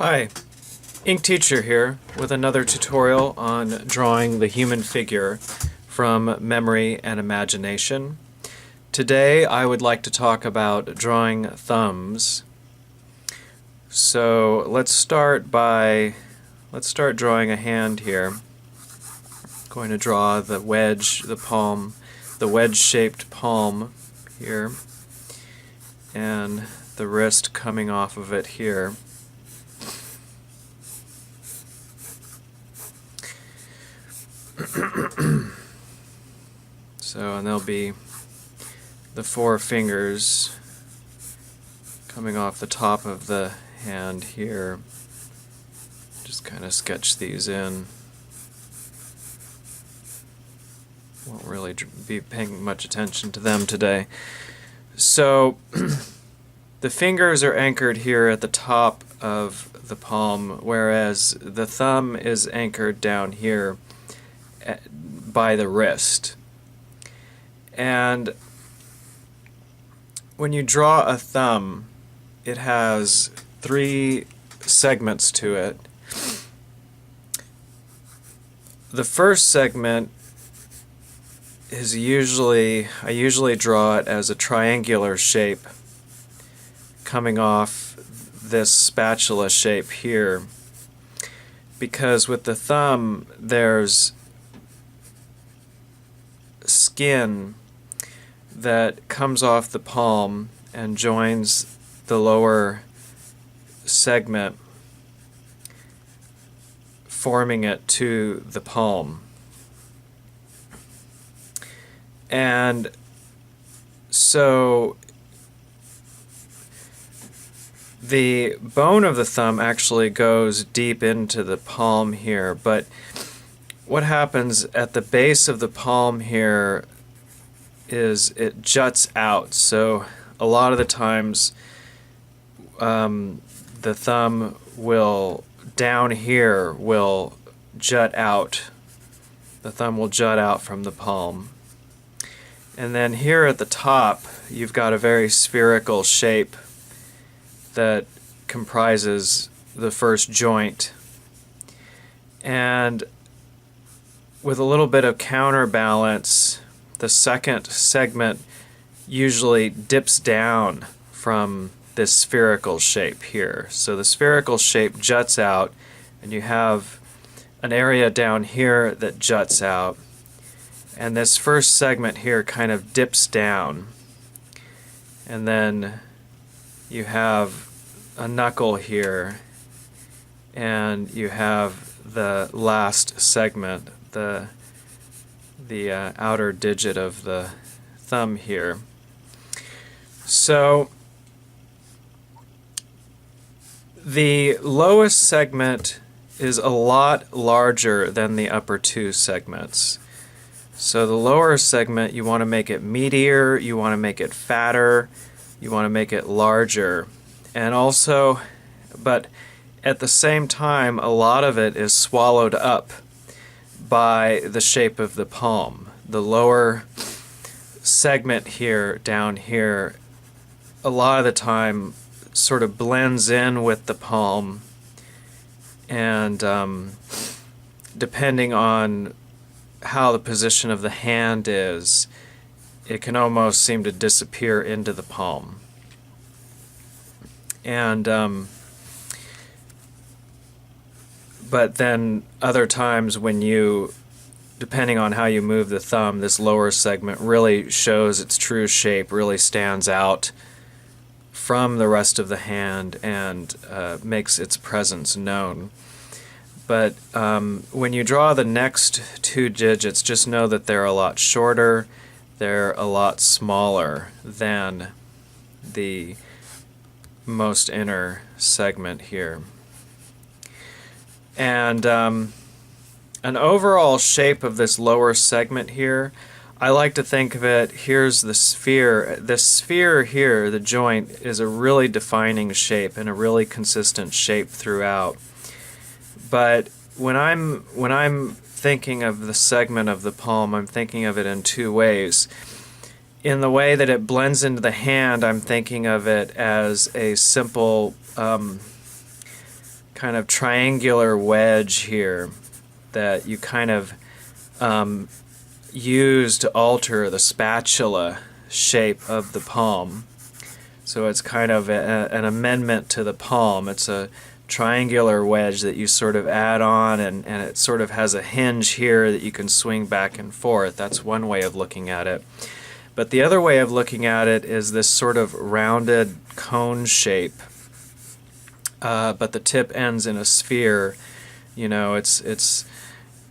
Hi, Ink Teacher here with another tutorial on drawing the human figure from memory and imagination. Today I would like to talk about drawing thumbs. So let's start drawing a hand here. I'm going to draw the wedge, the wedge-shaped palm here, and the wrist coming off of it here. And there'll be the four fingers coming off the top of the hand here. Just kind of sketch these in. Won't really be paying much attention to them today. So the fingers are anchored here at the top of the palm, whereas the thumb is anchored down here by the wrist. And when you draw a thumb, it has three segments to it. The first segment is I usually draw it as a triangular shape coming off this spatula shape here, because with the thumb there's skin that comes off the palm and joins the lower segment, forming it to the palm. And so the bone of the thumb actually goes deep into the palm here, but what happens at the base of the palm here is it juts out. So a lot of the times the thumb will, down here, will jut out. The thumb will jut out from the palm. And then here at the top you've got a very spherical shape that comprises the first joint. And with a little bit of counterbalance, the second segment usually dips down from this spherical shape here. So the spherical shape juts out, and you have an area down here that juts out. And this first segment here kind of dips down. And then you have a knuckle here, and you have the last segment, the outer digit of the thumb here. So the lowest segment is a lot larger than the upper two segments. So the lower segment, you want to make it meatier, you want to make it fatter, you want to make it larger. And also, but at the same time, a lot of it is swallowed up by the shape of the palm. The lower segment here, down here, a lot of the time sort of blends in with the palm, and depending on how the position of the hand is, it can almost seem to disappear into the palm. And but then other times when you, depending on how you move the thumb, this lower segment really shows its true shape, really stands out from the rest of the hand and makes its presence known. But when you draw the next two digits, just know that they're a lot shorter, they're a lot smaller than the most inner segment here. And an overall shape of this lower segment here, I like to think of it, here's the sphere. The sphere here, the joint, is a really defining shape and a really consistent shape throughout. But when I'm thinking of the segment of the palm, I'm thinking of it in two ways. In the way that it blends into the hand, I'm thinking of it as a simple kind kind of triangular wedge here that you kind of use to alter the spatula shape of the palm. So it's kind of an amendment to the palm. It's a triangular wedge that you sort of add on, and it sort of has a hinge here that you can swing back and forth. That's one way of looking at it. But the other way of looking at it is this sort of rounded cone shape, but the tip ends in a sphere. You know,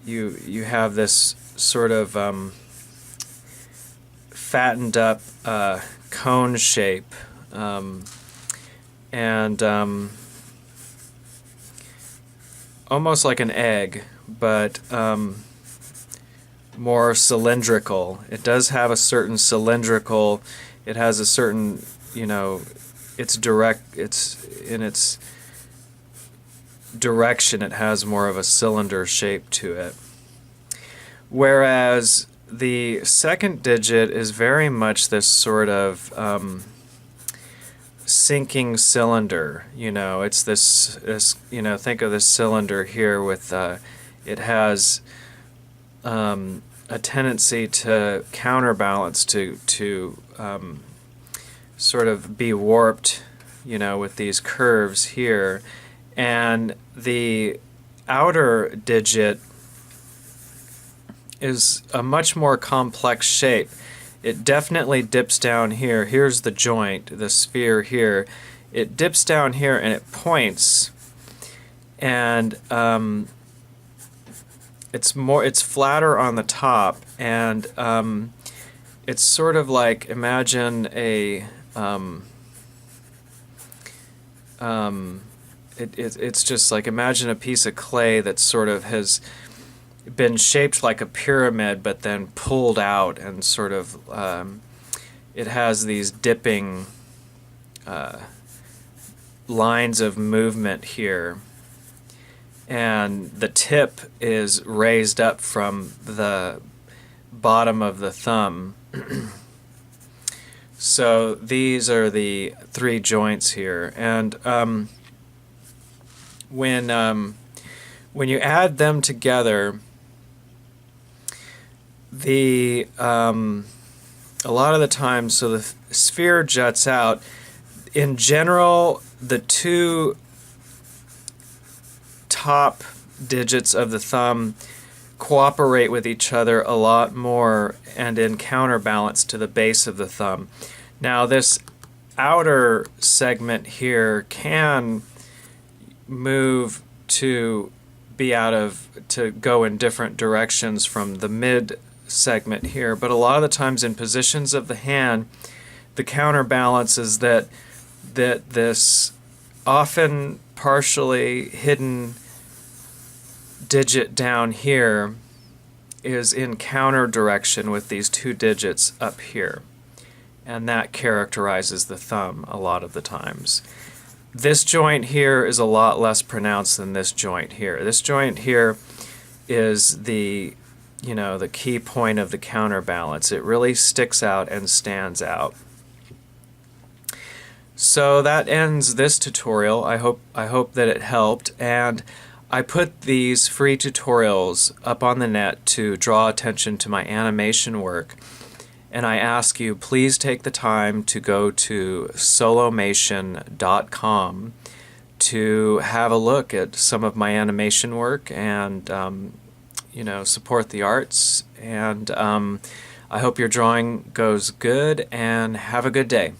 you have this sort of fattened up cone shape, and almost like an egg, but more cylindrical. It does have a certain cylindrical, it has a certain, you know, it's in its direction, it has more of a cylinder shape to it. Whereas the second digit is very much this sort of sinking cylinder. You know, it's this, you know, think of this cylinder here with, it has a tendency to counterbalance, to sort of be warped, you know, with these curves here. And the outer digit is a much more complex shape. It definitely dips down here. Here's the joint, the sphere here. It dips down here and it points, and it's flatter on the top, and it's sort of like, imagine a it's just like, imagine a piece of clay that sort of has been shaped like a pyramid but then pulled out, and sort of it has these dipping lines of movement here, and the tip is raised up from the bottom of the thumb. So these are the three joints here, and when you add them together, a lot of the time, so the sphere juts out. In general, the two top digits of the thumb cooperate with each other a lot more and in counterbalance to the base of the thumb. Now, this outer segment here can move to go in different directions from the mid segment here, but a lot of the times in positions of the hand, the counterbalance is that this often partially hidden digit down here is in counter direction with these two digits up here, and that characterizes the thumb a lot of the times. This joint here is a lot less pronounced than this joint here. This joint here is the key point of the counterbalance. It really sticks out and stands out. So that ends this tutorial. I hope that it helped, and I put these free tutorials up on the net to draw attention to my animation work, and I ask you, please take the time to go to solomation.com to have a look at some of my animation work and support the arts. And I hope your drawing goes good, and have a good day.